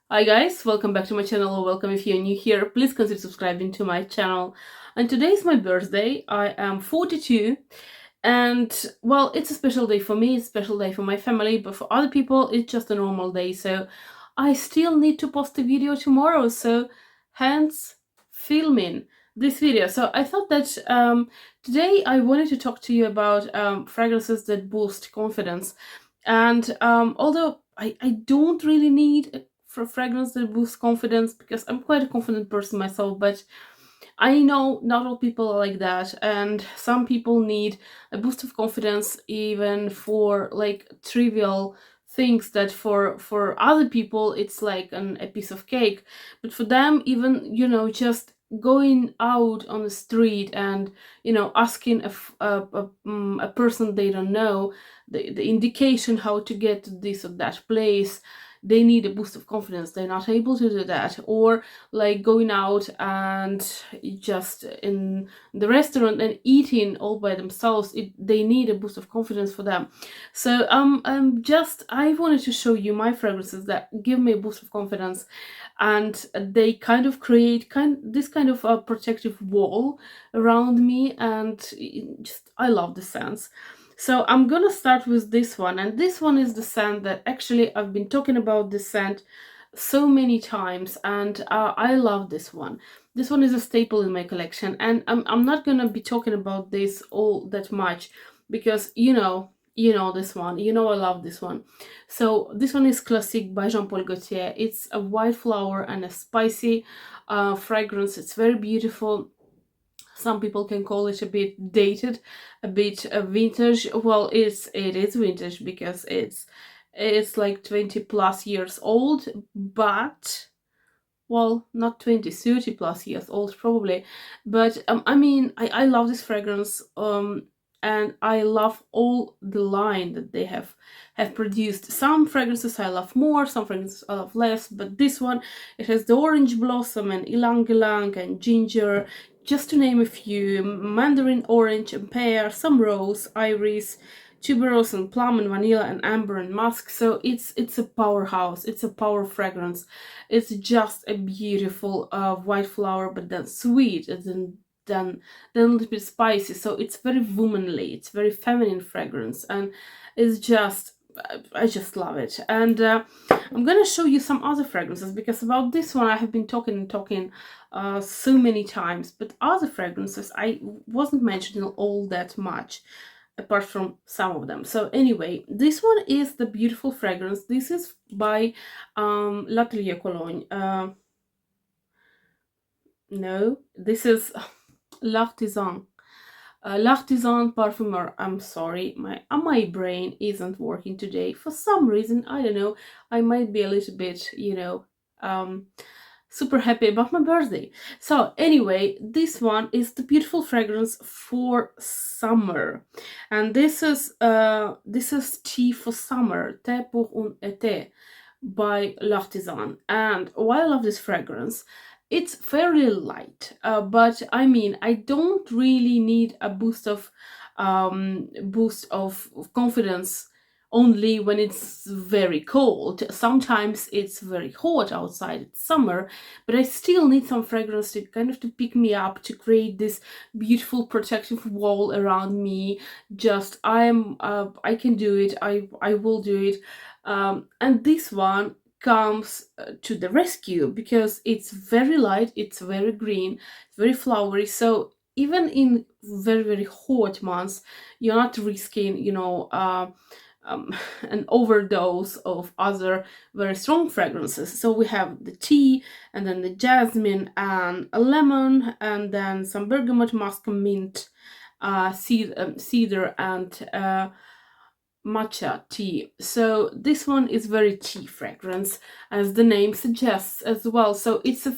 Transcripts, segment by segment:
Hi guys, welcome back to my channel, or welcome if you're new here. Please consider subscribing to my channel. And today is my birthday. I am 42, and well, it's a special day for me, it's a special day for my family, but for other people it's just a normal day. So I still need to post a video tomorrow, so hence filming this video. So I thought that today I wanted to talk to you about fragrances that boost confidence. And although I don't really need for fragrance that boosts confidence, because I'm quite a confident person myself, but I know not all people are like that, and some people need a boost of confidence even for like trivial things that for other people it's like a piece of cake. But for them, even just going out on the street and asking a person they don't know the indication how to get to this or that place, they need a boost of confidence. They're not able to do that. Or like going out and just in the restaurant and eating all by themselves, they need a boost of confidence for them. So just I wanted to show you my fragrances that give me a boost of confidence, and they kind of create this kind of a protective wall around me, and just I love the scents. So I'm gonna start with this one, and this one is the scent that actually I've been talking about this scent so many times, and I love this one. This one is a staple in my collection, and I'm not gonna be talking about this all that much because you know this one, I love this one. So this one is Classique by Jean-Paul Gaultier. It's a white flower and a spicy fragrance. It's very beautiful. Some people can call it a bit dated, a bit vintage. Well, it is vintage because it's like 20 plus years old, but well, not 20, 30 plus years old probably. But I mean, I love this fragrance, and I love all the line that they have produced. Some fragrances I love more, some fragrances I love less, but this one, it has the orange blossom and ylang ylang and ginger, just to name a few, mandarin orange and pear, some rose, iris, tuberose and plum and vanilla and amber and musk. So it's a powerhouse. It's a power fragrance. It's just a beautiful white flower, but then sweet, and then a little bit spicy. So it's very womanly. It's very feminine fragrance, and it's just I just love it. And I'm gonna show you some other fragrances, because about this one I have been talking and talking so many times, but other fragrances I wasn't mentioning all that much, apart from some of them. So anyway, this one is the beautiful fragrance. This is by L'Atelier Cologne. No, this is L'Artisan. L'Artisan Parfumeur. I'm sorry, my brain isn't working today for some reason. I don't know. I might be a little bit, super happy about my birthday. So anyway, this one is the beautiful fragrance for summer, and this is tea for summer, thé pour un été by L'Artisan. And why I love this fragrance, it's fairly light, but I mean, I don't really need a boost of confidence only when it's very cold. Sometimes it's very hot outside, it's summer, but I still need some fragrance to kind of to pick me up, to create this beautiful protective wall around me. Just I can do it. I will do it. And this one comes to the rescue, because it's very light, it's very green, it's very flowery. So even in very, very hot months, you're not risking an overdose of other very strong fragrances. So we have the tea, and then the jasmine and a lemon, and then some bergamot, musk, mint, cedar, and matcha tea. So this one is very tea fragrance, as the name suggests as well. So it's a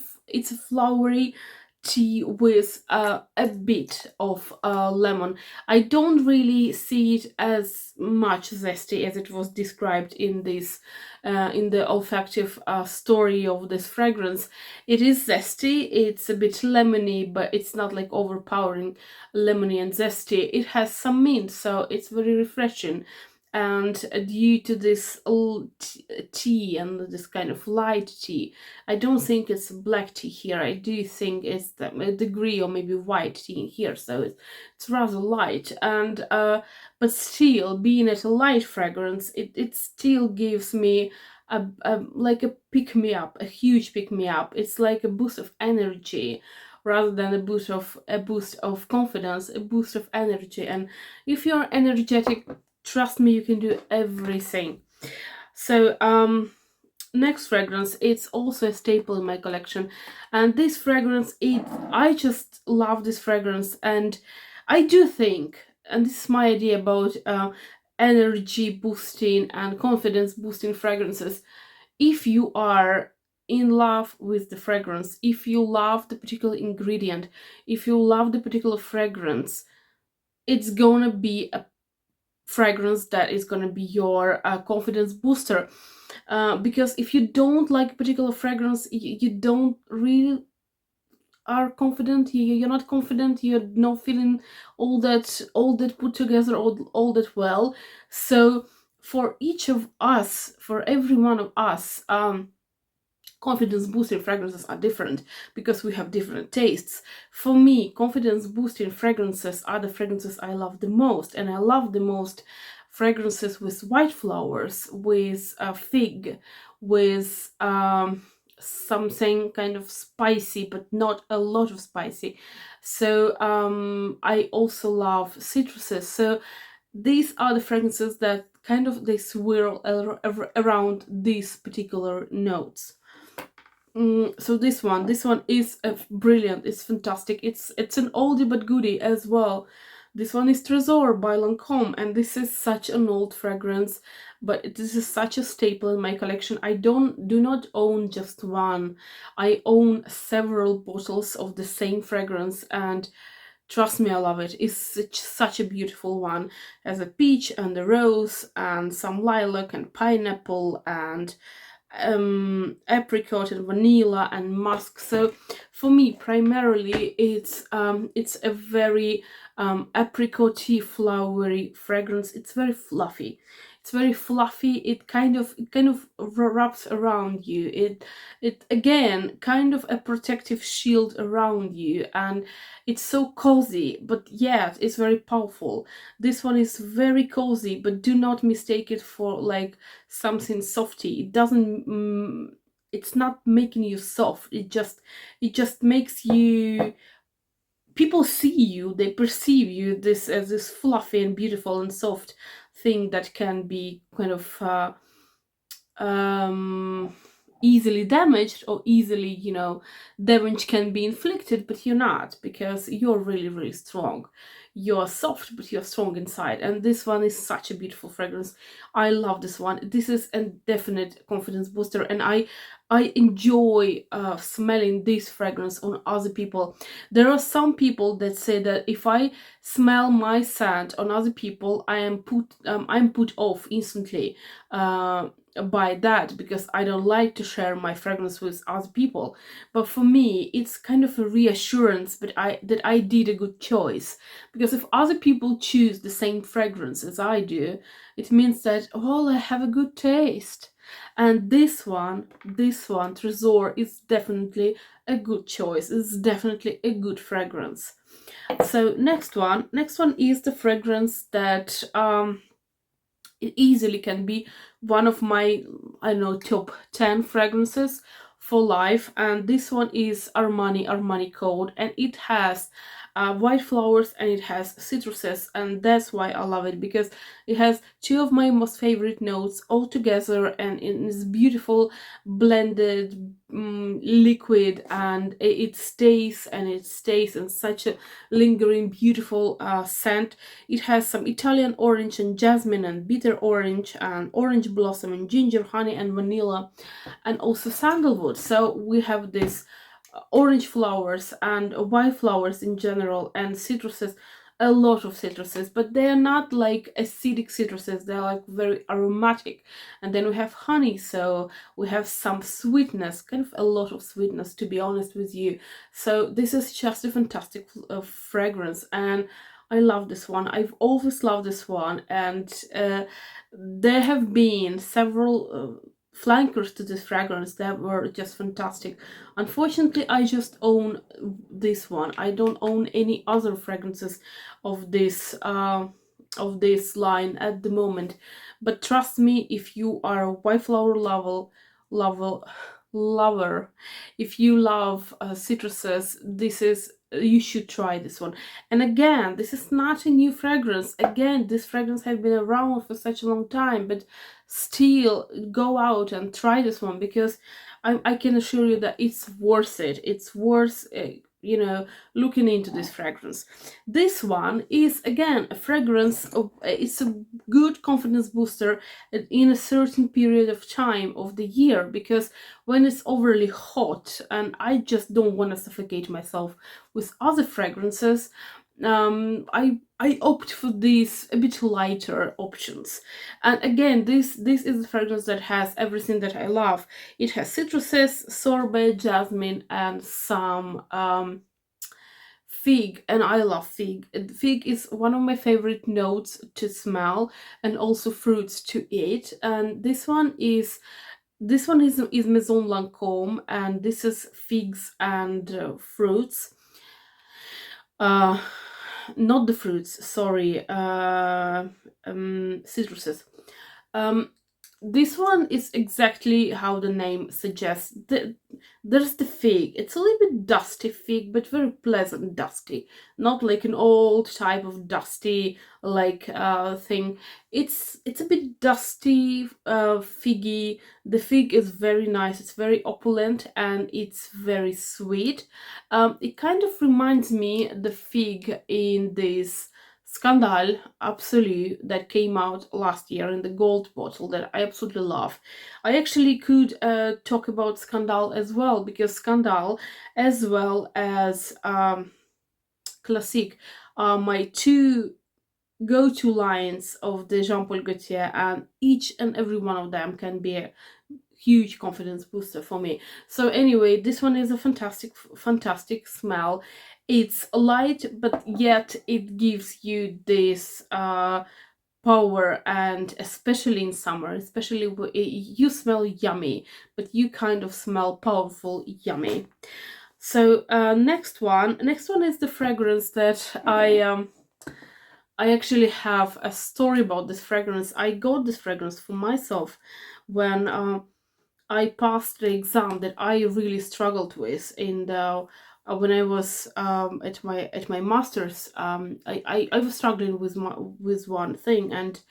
flowery tea with a bit of lemon. I don't really see it as much zesty as it was described in this in the olfactive story of this fragrance. It is zesty, it's a bit lemony, but it's not like overpowering lemony and zesty. It has some mint, so it's very refreshing. And due to this tea and this kind of light tea, I don't think it's black tea here. I do think it's a degree or maybe white tea in here, so it's rather light. And but still, being it a light fragrance, it still gives me a like a pick me up, a huge pick me up. It's like a boost of energy rather than a boost of confidence, a boost of energy. And if you're energetic, trust me, you can do everything. So next fragrance, it's also a staple in my collection, and this fragrance, I just love this fragrance. And I do think, and this is my idea about energy boosting and confidence boosting fragrances, if you are in love with the fragrance, if you love the particular ingredient, if you love the particular fragrance, it's gonna be a fragrance that is going to be your confidence booster. Because if you don't like a particular fragrance, you don't really are confident, you're not confident, you're not feeling all that put together, all that well. So for each of us, for every one of us, confidence boosting fragrances are different because we have different tastes. For me, confidence boosting fragrances are the fragrances I love the most, and I love the most fragrances with white flowers, with fig, with something kind of spicy but not a lot of spicy. So I also love citruses. So these are the fragrances that kind of they swirl around these particular notes. So this one is brilliant. It's fantastic. It's an oldie but goodie as well. This one is Tresor by Lancome, and this is such an old fragrance, but this is such a staple in my collection. I do not own just one. I own several bottles of the same fragrance, and trust me, I love it. It's such a beautiful one. It has a peach and a rose and some lilac and pineapple and apricot and vanilla and musk. So for me, primarily, it's a very apricot-y, flowery fragrance. It's very fluffy. It's very fluffy. It kind of wraps around you. It again kind of a protective shield around you, and it's so cozy, but yet it's very powerful. This one is very cozy, but do not mistake it for like something softy. It doesn't it's not making you soft. It just makes you, people see you, they perceive you this as this fluffy and beautiful and soft thing that can be kind of easily damaged, or easily, damage can be inflicted, but you're not, because you're really, really strong. You're soft, but you're strong inside. And this one is such a beautiful fragrance. I love this one. This is a definite confidence booster, and I enjoy smelling this fragrance on other people. There are some people that say that if I smell my scent on other people, I'm put off instantly by that, because I don't like to share my fragrance with other people. But for me, it's kind of a reassurance that I did a good choice, because if other people choose the same fragrance as I do, it means that, well, I have a good taste. And this one, Tresor, is definitely a good choice. It's definitely a good fragrance. So next one is the fragrance that it easily can be one of my, I don't know, top 10 fragrances for life. And this one is Armani Code, and it has white flowers and it has citruses, and that's why I love it, because it has two of my most favorite notes all together, and it is beautiful blended liquid, and it stays in such a lingering beautiful scent. It has some Italian orange and jasmine and bitter orange and orange blossom and ginger, honey and vanilla, and also sandalwood. So we have this orange flowers and white flowers in general, and citruses, a lot of citruses, but they are not like acidic citruses, they're like very aromatic. And then we have honey, so we have some sweetness, kind of a lot of sweetness, to be honest with you. So this is just a fantastic fragrance, and I love this one. I've always loved this one, and there have been several flankers to this fragrance that were just fantastic. Unfortunately, I just own this one. I don't own any other fragrances of this line at the moment. But trust me, if you are a wildflower lover, lover, if you love citruses, this is you should try this one. And again, this is not a new fragrance. Again, this fragrance has been around for such a long time, but still go out and try this one, because I can assure you that it's worth it. It's worth looking into this fragrance. This one is again a fragrance of, it's a good confidence booster in a certain period of time of the year, because when it's overly hot and I just don't want to suffocate myself with other fragrances, I opt for these a bit lighter options. And again, this is a fragrance that has everything that I love. It has citruses, sorbet, jasmine, and some fig, and I love fig. Fig is one of my favorite notes to smell, and also fruits to eat. And this one is Maison Lancome, and this is figs and fruits. Uh, Not the fruits, sorry, citruses. Um, this one is exactly how the name suggests. There's the fig. It's a little bit dusty fig, but very pleasant dusty. Not like an old type of dusty thing. It's a bit dusty, figgy. The fig is very nice. It's very opulent and it's very sweet. It kind of reminds me the fig in this Scandal Absolu that came out last year in the gold bottle that I absolutely love. I actually could talk about Scandal as well, because Scandal as well as Classique are my two go-to lines of the Jean Paul Gaultier, and each and every one of them can be a huge confidence booster for me. So anyway, this one is a fantastic smell. It's light, but yet it gives you this power, and especially in summer, especially you smell yummy, but you kind of smell powerful yummy. So next one is the fragrance that I actually have a story about this fragrance. I got this fragrance for myself when I passed the exam that I really struggled with in the when I was at my master's. I was struggling with one thing, and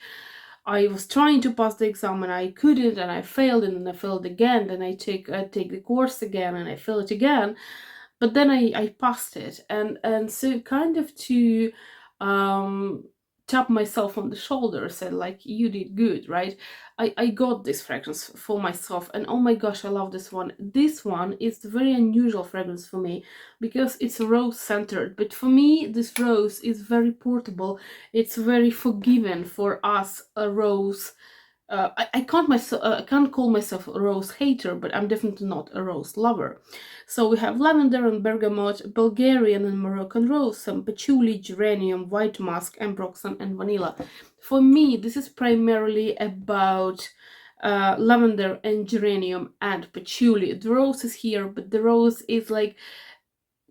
I was trying to pass the exam and I couldn't, and I failed, and then I failed again. Then I take the course again and I fail it again, but then I passed it, and so kind of to um tap myself on the shoulder, said like, you did good, right? I got this fragrance for myself, and oh my gosh, I love this one. This one is a very unusual fragrance for me, because it's rose centered, but for me this rose is very portable. It's very forgiving for us, a rose. I can't call myself a rose hater, but I'm definitely not a rose lover. So we have lavender and bergamot, Bulgarian and Moroccan rose, some patchouli, geranium, white musk, ambroxan, and vanilla. For me, this is primarily about lavender and geranium and patchouli. The rose is here, but the rose is like,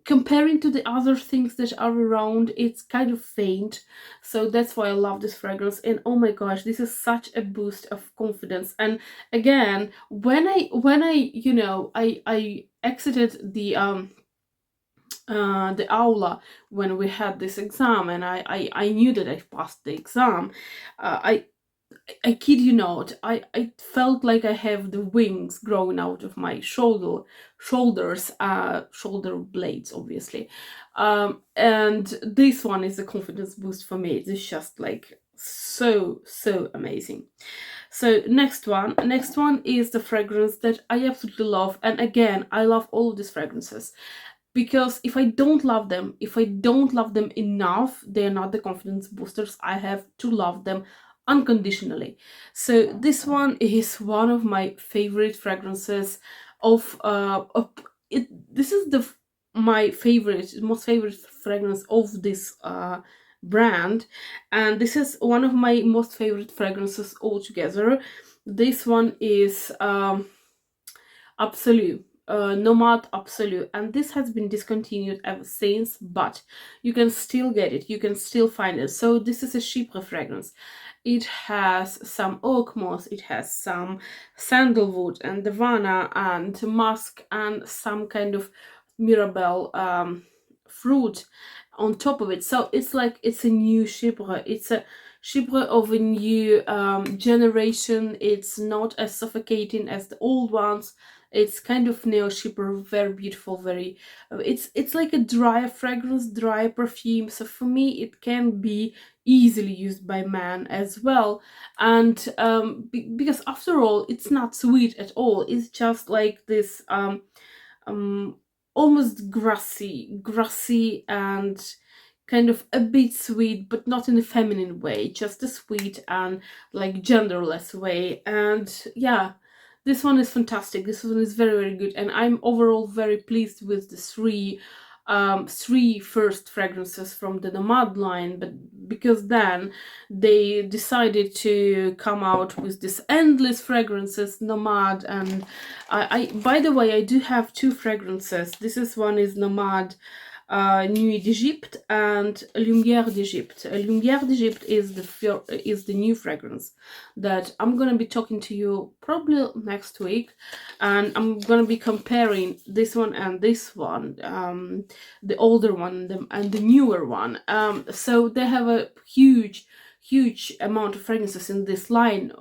comparing to the other things that are around, it's kind of faint. So that's why I love this fragrance. And oh my gosh, this is such a boost of confidence. And again, when I I exited the aula when we had this exam, and I knew that I passed the exam. I kid you not, I felt like I have the wings growing out of my shoulders, shoulder blades, obviously. And this one is a confidence boost for me. It's just like so amazing. So next one is the fragrance that I absolutely love. And again, I love all of these fragrances, because if I don't love them enough, they're not the confidence boosters. I have to love them unconditionally. So this one is one of my favorite fragrances of it. This is the my favorite, most favorite fragrance of this brand, and this is one of my most favorite fragrances altogether. This one is Absolu, Nomade Absolu, and this has been discontinued ever since, but you can still get it, you can still find it. So this is a Chypre fragrance. It has some oak moss, it has some sandalwood and Havana and musk and some kind of mirabelle fruit on top of it. So it's like it's a new Chypre. It's a Chypre of a new generation. It's not as suffocating as the old ones. It's kind of neo Chypre, very beautiful, very. It's like a dry fragrance, dry perfume. So for me, it can be easily used by men as well, and because after all, it's not sweet at all. It's just like this um almost grassy and kind of a bit sweet, but not in a feminine way, just a sweet and like genderless way. And yeah, this one is fantastic. This one is very, very good, and I'm overall very pleased with the three first fragrances from the Nomad line. But because then they decided to come out with this endless fragrances, Nomad, and I by the way, I do have two fragrances. This is one is Nomade Nuit d'Egypte and Lumière d'Egypte. Lumière d'Egypte is the new fragrance that I'm gonna be talking to you probably next week, and I'm gonna be comparing this one and this one, the older one and the newer one. So they have a huge amount of fragrances in this line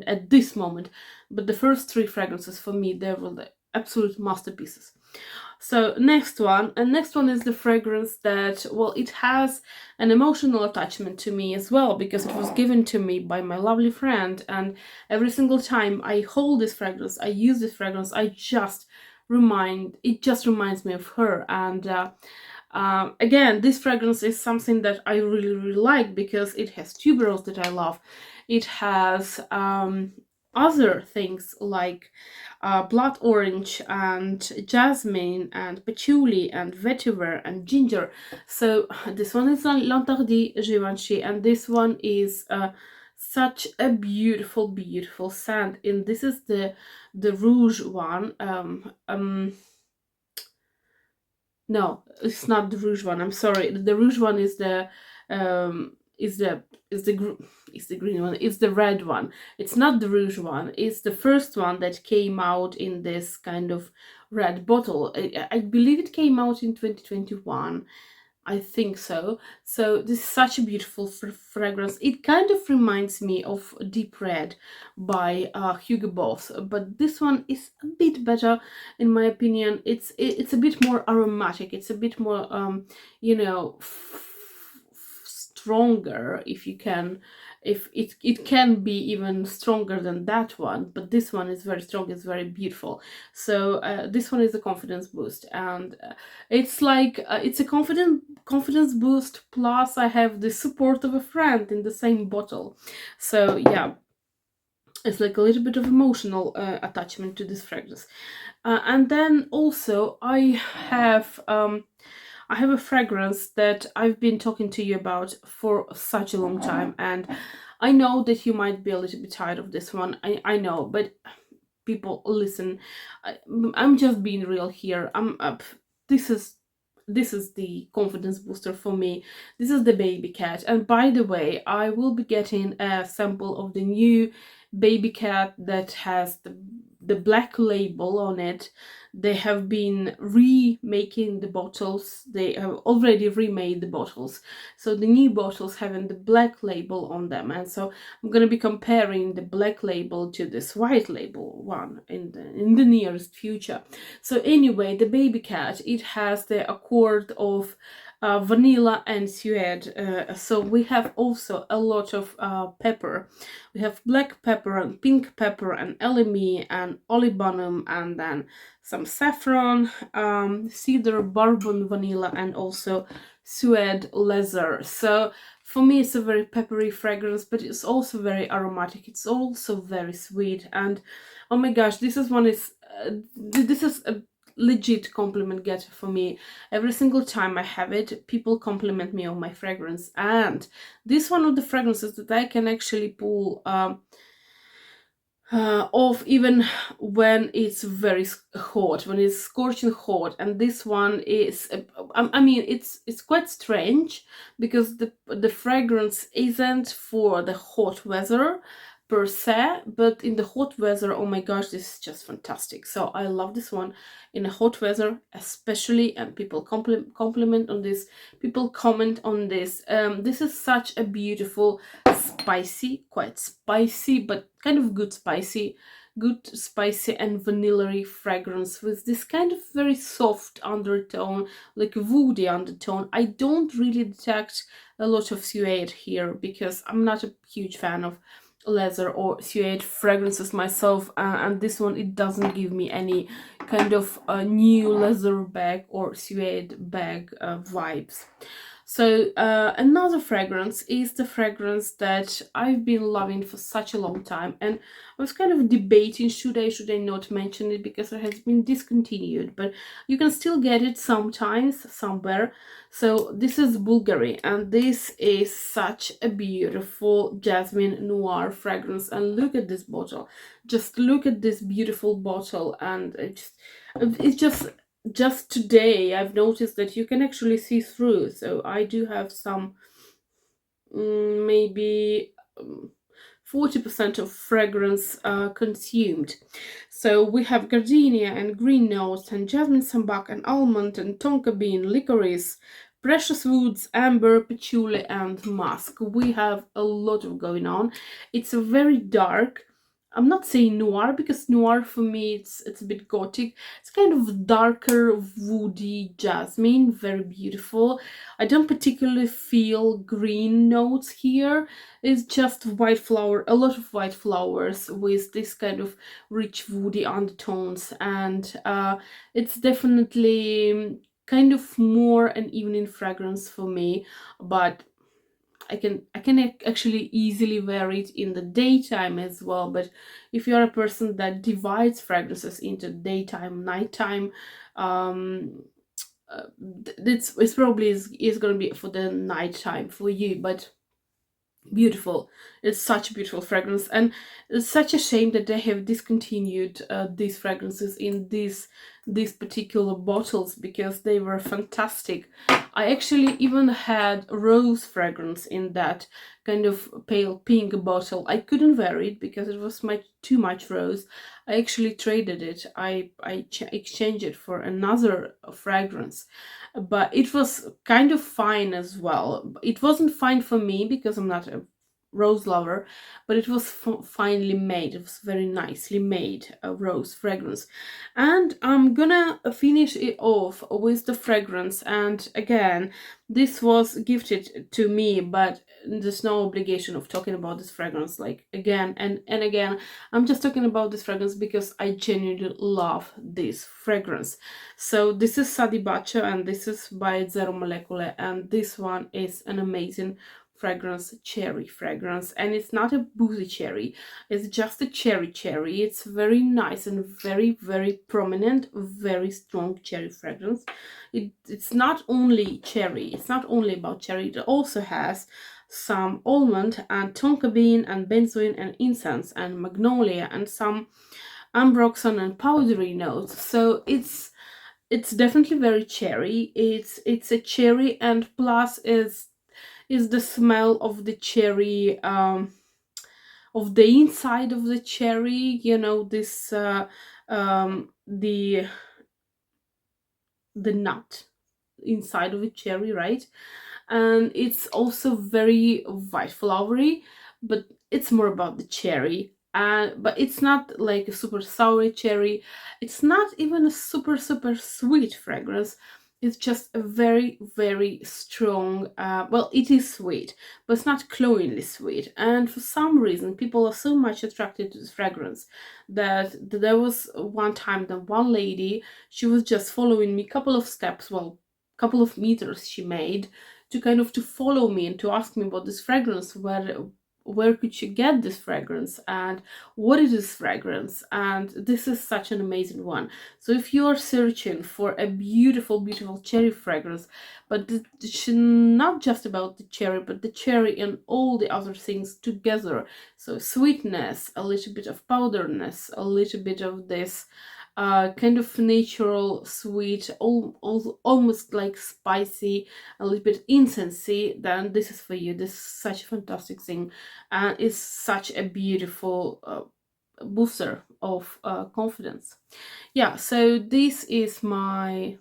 at this moment, but the first three fragrances for me, they were the absolute masterpieces. So next one is the fragrance that, well, it has an emotional attachment to me as well, because it was given to me by my lovely friend, and every single time I hold this fragrance, I use this fragrance, it just reminds me of her. And again, this fragrance is something that I really like, because it has tuberose that I love. It has other things like blood orange and jasmine and patchouli and vetiver and ginger. So this one is L'Interdit Givenchy, and this one is such a beautiful scent. And this is the Rouge one. No, it's not the Rouge one. I'm sorry. The Rouge one is the is the is the is the green one. It's the red one. It's not the Rouge one. It's the first one that came out in this kind of red bottle. I believe it came out in 2021. I think so. So this is such a beautiful fragrance. It kind of reminds me of Deep Red by Hugo Boss, but this one is a bit better in my opinion. It's a bit more aromatic. It's a bit more you know, stronger, if you can, if it can be even stronger than that one, but this one is very strong, it's very beautiful. So this one is a confidence boost, and it's like it's a confidence boost, plus I have the support of a friend in the same bottle. So yeah, it's like a little bit of emotional attachment to this fragrance. And then also I have a fragrance that I've been talking to you about for such a long time, and I know that you might be a little bit tired of this one. I know, but people, listen, I'm just being real here. I'm up. This is the confidence booster for me. This is the Babycat, and by the way, I will be getting a sample of the new Babycat that has the black label on it. They have been remaking the bottles. They have already remade the bottles, so the new bottles having the black label on them, and so I'm gonna be comparing the black label to this white label one in the nearest future. So anyway, the Babycat, it has the accord of vanilla and suede. So we have also a lot of pepper. We have black pepper and pink pepper and LME and olibanum, and then some saffron, cedar, bourbon, vanilla, and also suede leather. So for me, it's a very peppery fragrance, but it's also very aromatic. It's also very sweet, and oh my gosh, this is legit compliment getter for me. Every single time I have it, people compliment me on my fragrance, and this one of the fragrances that I can actually pull off even when it's very hot, when it's scorching hot. And this one is, I mean, it's quite strange because the fragrance isn't for the hot weather per se, but in the hot weather, oh my gosh, this is just fantastic. So I love this one in a hot weather especially, and people compliment on this, people comment on this. This is such a beautiful, spicy, quite spicy, but kind of good spicy and vanilla fragrance with this kind of very soft undertone, like woody undertone. I don't really detect a lot of suede here because I'm not a huge fan of leather or suede fragrances myself, and this one, it doesn't give me any kind of new leather bag or suede bag vibes. So another fragrance is the fragrance that I've been loving for such a long time, and I was kind of debating should I not mention it because it has been discontinued, but you can still get it sometimes somewhere. So this is Bulgari, and this is such a beautiful Jasmin Noir fragrance. And look at this bottle, just look at this beautiful bottle, and it's just today I've noticed that you can actually see through. So I do have some maybe 40% of fragrance consumed. So we have gardenia and green notes and jasmine sambac and almond and tonka bean, licorice, precious woods, amber, patchouli and musk. We have a lot of going on. It's a very dark, I'm not saying noir because noir for me it's a bit gothic. It's kind of darker, woody jasmine, very beautiful. I don't particularly feel green notes here. It's just white flower, a lot of white flowers with this kind of rich woody undertones, and it's definitely kind of more an evening fragrance for me, but I can actually easily wear it in the daytime as well. But if you're a person that divides fragrances into daytime, nighttime, it's probably is going to be for the nighttime for you. But beautiful, it's such a beautiful fragrance, and it's such a shame that they have discontinued these fragrances in these particular bottles because they were fantastic. I actually even had rose fragrance in that kind of pale pink bottle. I couldn't wear it because it was too much rose. I actually traded it. I exchanged it for another fragrance, but it was kind of fine as well. It wasn't fine for me because I'm not a rose lover, but it was finely made. It was very nicely made, a rose fragrance. And I'm gonna finish it off with the fragrance, and again, this was gifted to me, but there's no obligation of talking about this fragrance like again and again. I'm just talking about this fragrance because I genuinely love this fragrance. So this is Sa di Bacio, and this is by Zeromolecole, and this one is an amazing fragrance, cherry fragrance, and it's not a boozy cherry, it's just a cherry. It's very nice and very prominent, very strong cherry fragrance. It's not only cherry, it's not only about cherry, it also has some almond and tonka bean and benzoin and incense and magnolia and some ambroxan and powdery notes. So it's definitely very cherry. It's a cherry, and plus is the smell of the cherry, of the inside of the cherry, you know, this the nut inside of a cherry, right? And it's also very white flowery, but it's more about the cherry. But it's not like a super sour cherry. It's not even a super sweet fragrance. It's just a very strong. Well, it is sweet, but it's not cloyingly sweet. And for some reason, people are so much attracted to this fragrance that there was one time that one lady, she was just following me a couple of steps, well, couple of meters she made to kind of to follow me and to ask me about this fragrance, where could you get this fragrance, and what is this fragrance, and this is such an amazing one. So if you are searching for a beautiful cherry fragrance, but it's not just about the cherry, but the cherry and all the other things together, so sweetness, a little bit of powderness, a little bit of this kind of natural sweet, almost like spicy, a little bit incensey, then this is for you. This is such a fantastic thing, and it's such a beautiful booster of confidence. Yeah, so this is my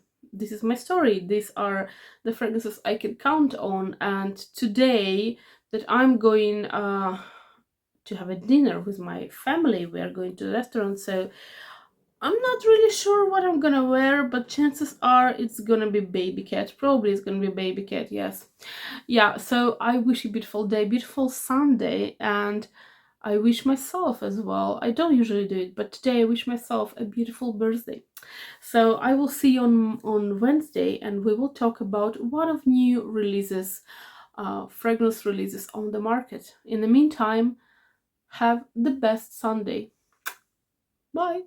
story. These are the fragrances I can count on, and today that I'm going to have a dinner with my family, we are going to the restaurant, so I'm not really sure what I'm gonna wear, but chances are it's gonna be Babycat. Probably it's gonna be Babycat, yes. Yeah, so I wish you a beautiful day, beautiful Sunday, and I wish myself as well. I don't usually do it, but today I wish myself a beautiful birthday. So I will see you on Wednesday, and we will talk about what of new releases, fragrance releases on the market. In the meantime, have the best Sunday. Bye.